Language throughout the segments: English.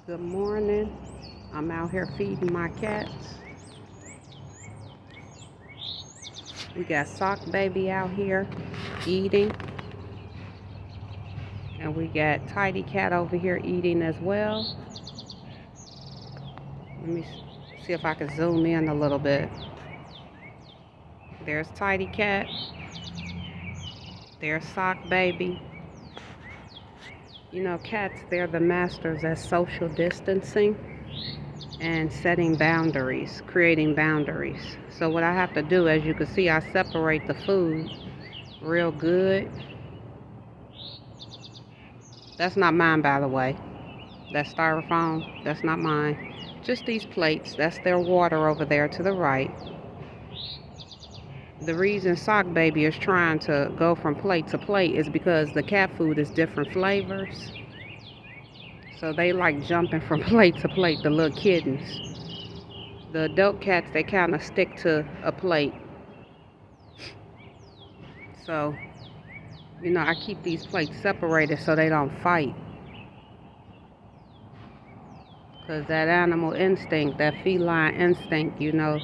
Good morning. I'm out here feeding my cats. We got Sock Baby out here eating. And we got Tidy Cat over here eating as well. Let me see if I can zoom in a little bit. There's Tidy Cat. There's Sock Baby. You know, cats, they're the masters at social distancing and setting boundaries, creating boundaries. So what I have to do, as you can see, I separate the food real good. That's not mine, by the way. That styrofoam, that's not mine. Just these plates, that's their water over there to the right. The reason Sock Baby is trying to go from plate to plate is because the cat food is different flavors. So they like jumping from plate to plate, the little kittens. The adult cats, they kind of stick to a plate. So, you know, I keep these plates separated so they don't fight. Because that animal instinct, that feline instinct, you know,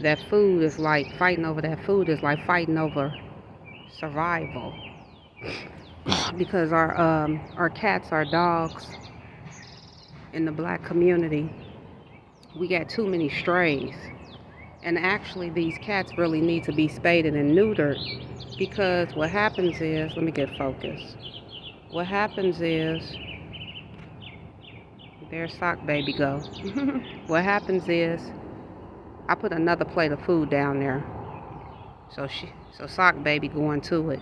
that food is like, fighting over that food is like fighting over survival. Because our cats, our dogs in the black community, we got too many strays. And actually these cats really need to be spaded and neutered, because what happens is, let me get focused. What happens is, there Sock Baby go. What happens is, I put another plate of food down there. So Sock Baby going to it.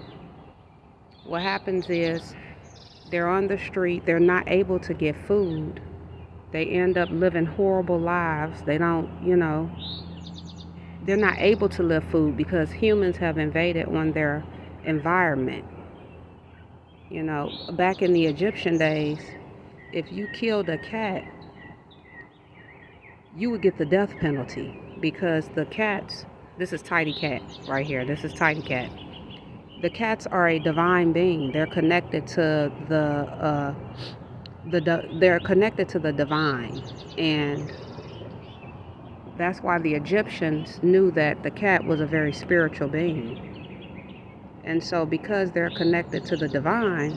What happens is, they're on the street, they're not able to get food. They end up living horrible lives. They don't, you know, they're not able to live food because humans have invaded on their environment. You know, back in the Egyptian days, if you killed a cat, you would get the death penalty, because the cats, this is Tidy Cat right here, this is Tidy Cat. The cats are a divine being. They're connected to they're connected to the divine, and that's why the Egyptians knew that the cat was a very spiritual being. And so because they're connected to the divine,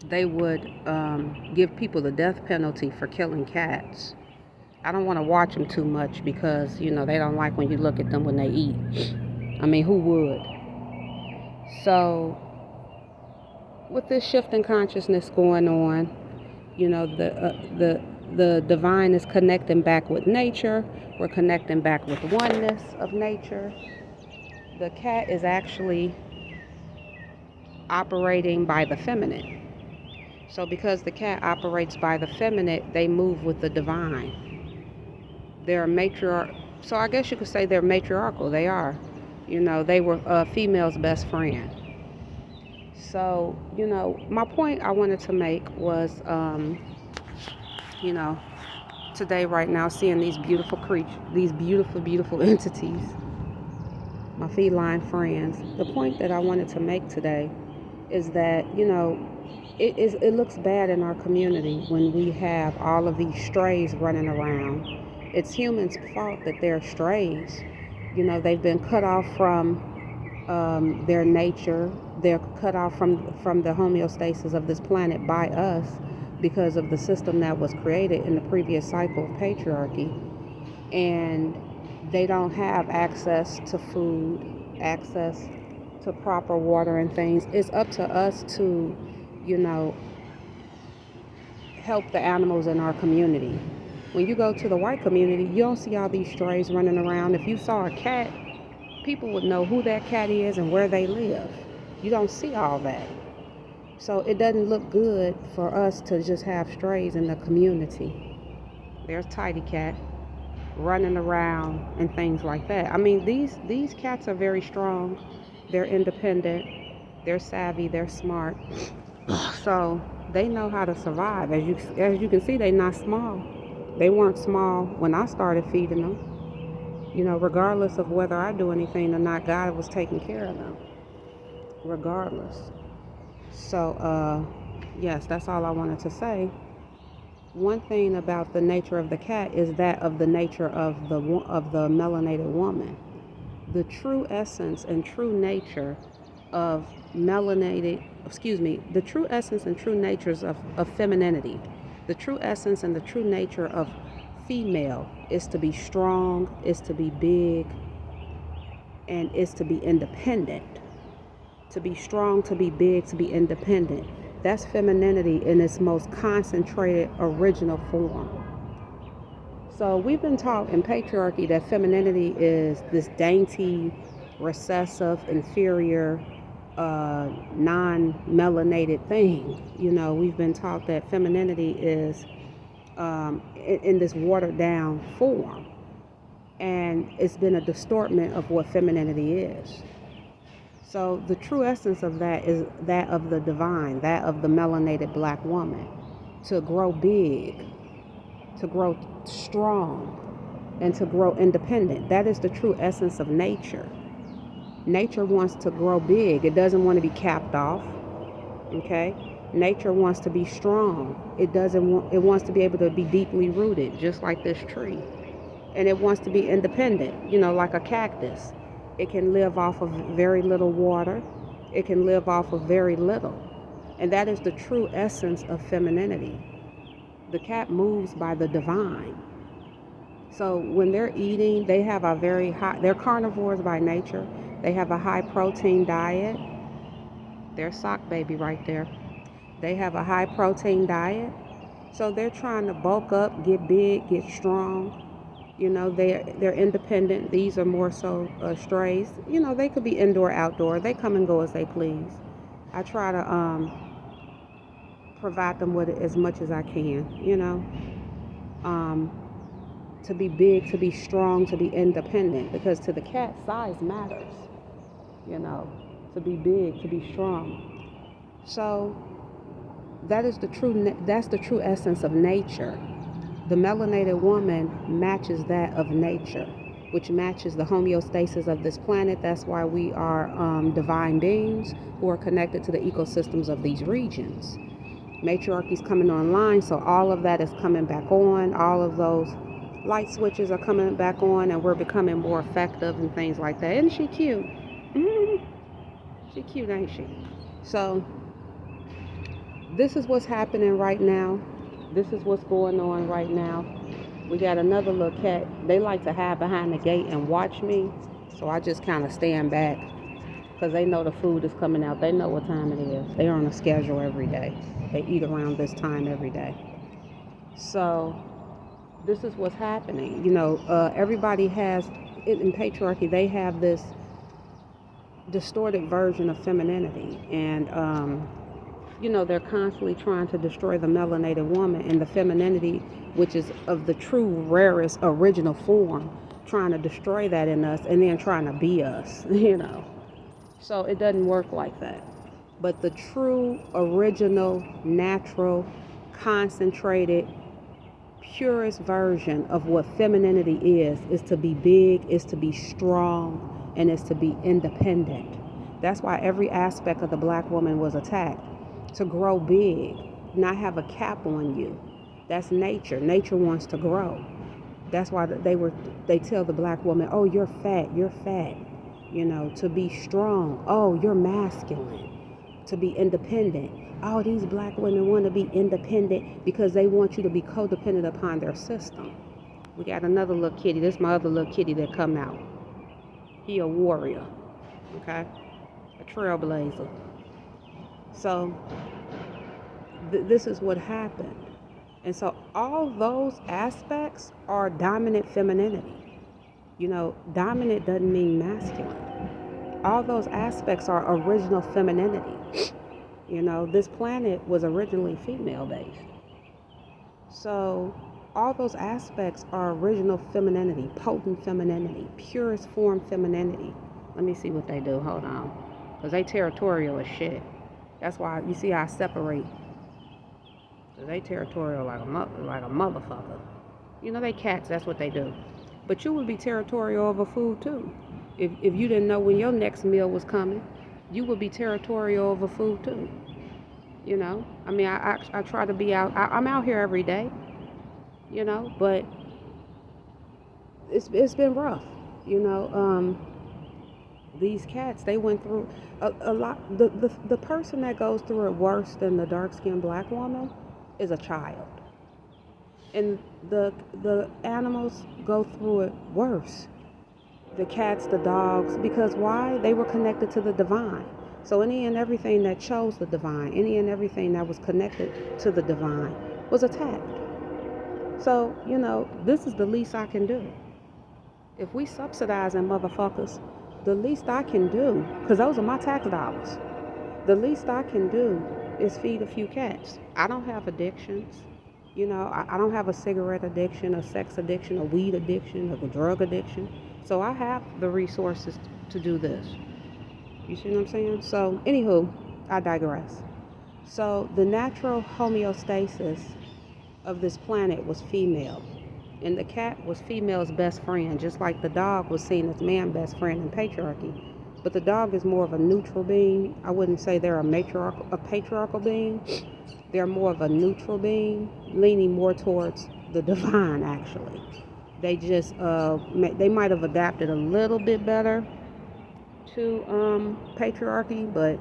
they would give people the death penalty for killing cats. I don't want to watch them too much because, you know, they don't like when you look at them when they eat. I mean, who would? So with this shift in consciousness going on, you know, the divine is connecting back with nature. We're connecting back with oneness of nature. The cat is actually operating by the feminine. So because the cat operates by the feminine, they move with the divine. They're so I guess you could say they're matriarchal. They are. You know, they were a female's best friend. So, you know, my point I wanted to make was, you know, today, right now, seeing these beautiful creatures, these beautiful, beautiful entities, my feline friends. The point that I wanted to make today is that, you know, it looks bad in our community when we have all of these strays running around. It's humans' fault that they're strays. You know, they've been cut off from their nature. They're cut off from the homeostasis of this planet by us because of the system that was created in the previous cycle of patriarchy. And they don't have access to food, access to proper water and things. It's up to us to, you know, help the animals in our community. When you go to the white community, you don't see all these strays running around. If you saw a cat, people would know who that cat is and where they live. You don't see all that. So it doesn't look good for us to just have strays in the community. There's Tidy Cat running around and things like that. I mean, these cats are very strong. They're independent. They're savvy. They're smart. So they know how to survive. As you can see, they're not small. They weren't small when I started feeding them. You know, regardless of whether I do anything or not, God was taking care of them. Regardless. So, yes, that's all I wanted to say. one thing about the nature of the cat is that of the nature of the melanated woman. The true essence and true nature of the true essence and true natures of femininity, the true essence and the true nature of female is to be strong, is to be big, and is to be independent. To be strong, to be big, to be independent. That's femininity in its most concentrated, original form. So we've been taught in patriarchy that femininity is this dainty, recessive, inferior, non-melanated thing. We've been taught that femininity is in this watered down form. And it's been a distortment of what femininity is. So the true essence of that is that of the divine, that of the melanated black woman. To grow big, to grow strong, and to grow independent. That is the true essence of nature. Nature wants to grow big. It doesn't want to be capped off. Okay? Nature wants to be strong. It wants to be able to be deeply rooted, just like this tree. And it wants to be independent, like a cactus. It can live off of very little water. It can live off of very little. And that is the true essence of femininity. The cat moves by the divine. So when they're eating, they have a very high, they're carnivores by nature. They have a high protein diet. There's sock baby right there. They have a high protein diet. So they're trying to bulk up, get big, get strong. They're independent. These are more so strays. They could be indoor, outdoor. They come and go as they please. I try to provide them with it as much as I can, to be big, to be strong, to be independent, because to the cat, size matters, to be big, to be strong. So that's the true essence of nature. The melanated woman matches that of nature, which matches the homeostasis of this planet. That's why we are divine beings who are connected to the ecosystems of these regions. Matriarchy's coming online, so all of that is coming back on. All of those light switches are coming back on, and we're becoming more effective and things like that. Isn't she cute? Mm-hmm. She cute, ain't she? So this is what's happening right now. This is what's going on right now. We got another little cat. They like to hide behind the gate and watch me. So I just kind of stand back because they know the food is coming out. They know what time it is. They're on a schedule every day. They eat around this time every day. So this is what's happening. Everybody has, in patriarchy, they have this distorted version of femininity. And, they're constantly trying to destroy the melanated woman and the femininity, which is of the true, rarest, original form, trying to destroy that in us and then trying to be us, So it doesn't work like that. But the true, original, natural, concentrated, purest version of what femininity is to be big, is to be strong, and is to be independent. That's why every aspect of the black woman was attacked. To grow big, not have a cap on you. That's nature. Nature wants to grow. That's why they tell the black woman, oh, you're fat. To be strong. Oh, you're masculine. To be independent. Oh, these black women want to be independent because they want you to be codependent upon their system. We got another little kitty. This is my other little kitty that come out. He a warrior. Okay? A trailblazer. So this is what happened. And so all those aspects are dominant femininity. Dominant doesn't mean masculine. All those aspects are original femininity. This planet was originally female-based. So all those aspects are original femininity, potent femininity, purest form femininity. Let me see what they do. Hold on. Because they territorial as shit. That's why you see I separate. So they territorial like a motherfucker. They cats, that's what they do. But you would be territorial over food too. If you didn't know when your next meal was coming, you would be territorial over food too. I try to be out. I'm out here every day. But it's been rough, you know. These cats, they went through a lot. The person that goes through it worse than the dark-skinned black woman is a child, and the animals go through it worse. The cats, the dogs, because why? They were connected to the divine. So any and everything that chose the divine, any and everything that was connected to the divine was attacked. So, this is the least I can do. If we subsidizing motherfuckers, the least I can do, because those are my tax dollars, the least I can do is feed a few cats. I don't have addictions. I don't have a cigarette addiction, a sex addiction, a weed addiction, a drug addiction. So I have the resources to do this. You see what I'm saying? So, anywho, I digress. So, the natural homeostasis of this planet was female. And the cat was female's best friend, just like the dog was seen as man's best friend in patriarchy. But the dog is more of a neutral being. I wouldn't say they're a patriarchal being. They're more of a neutral being, leaning more towards the divine, actually. They just, they might have adapted a little bit better to patriarchy, but,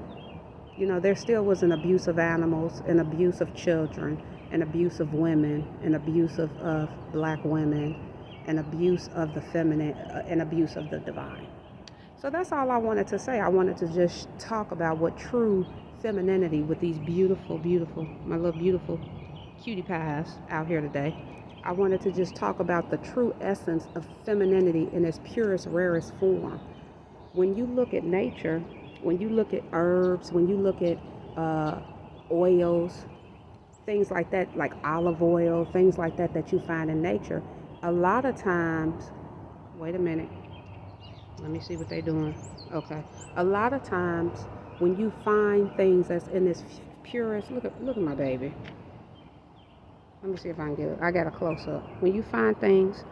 there still was an abuse of animals, an abuse of children, an abuse of women, an abuse of black women, an abuse of the feminine, an abuse of the divine. So that's all I wanted to say. I wanted to just talk about what true femininity with these beautiful, my little beautiful cutie pies out here today. I wanted to just talk about the true essence of femininity in its purest, rarest form. When you look at nature, when you look at herbs, when you look at oils, things like that, like olive oil, things like that you find in nature, a lot of times, wait a minute, let me see what they're doing. Okay. A lot of times when you find things that's in this purest, look at my baby. Let me see if I can get it. I got a close up. When you find things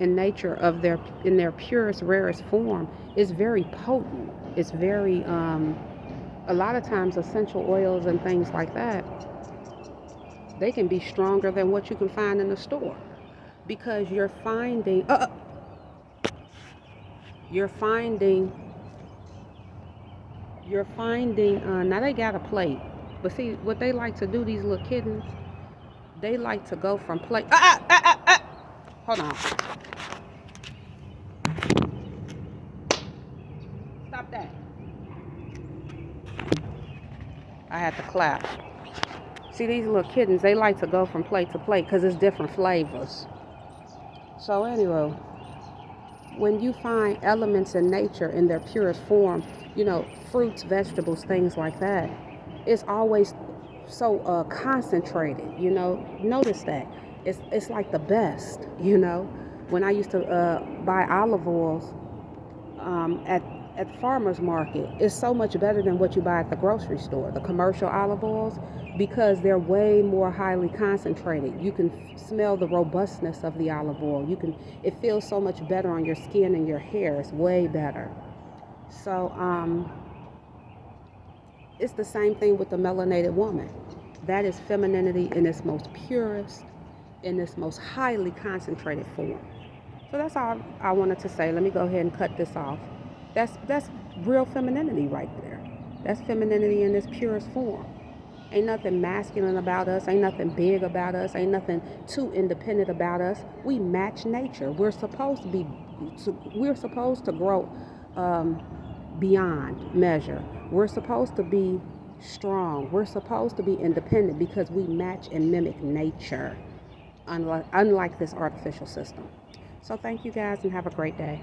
in nature in their purest, rarest form, it's very potent. It's very, a lot of times essential oils and things like that, they can be stronger than what you can find in the store, because you're finding, now they got a plate, but see what they like to do, these little kittens, they like to go from plate, hold on, stop that, I had to clap. See, these little kittens, they like to go from plate to plate because it's different flavors. So anyway, when you find elements in nature in their purest form, fruits, vegetables, things like that, it's always so concentrated, Notice that. It's like the best, When I used to buy olive oils at the farmer's market, it's so much better than what you buy at the grocery store, the commercial olive oils, because they're way more highly concentrated. You can smell the robustness of the olive oil. It feels so much better on your skin and your hair. It's way better. So it's the same thing with the melanated woman. That is femininity in its most purest, in its most highly concentrated form. So that's all I wanted to say. Let me go ahead and cut this off. That's real femininity right there. That's femininity in its purest form. Ain't nothing masculine about us. Ain't nothing big about us. Ain't nothing too independent about us. We match nature. We're supposed to grow beyond measure. We're supposed to be strong. We're supposed to be independent because we match and mimic nature, unlike this artificial system. So thank you guys and have a great day.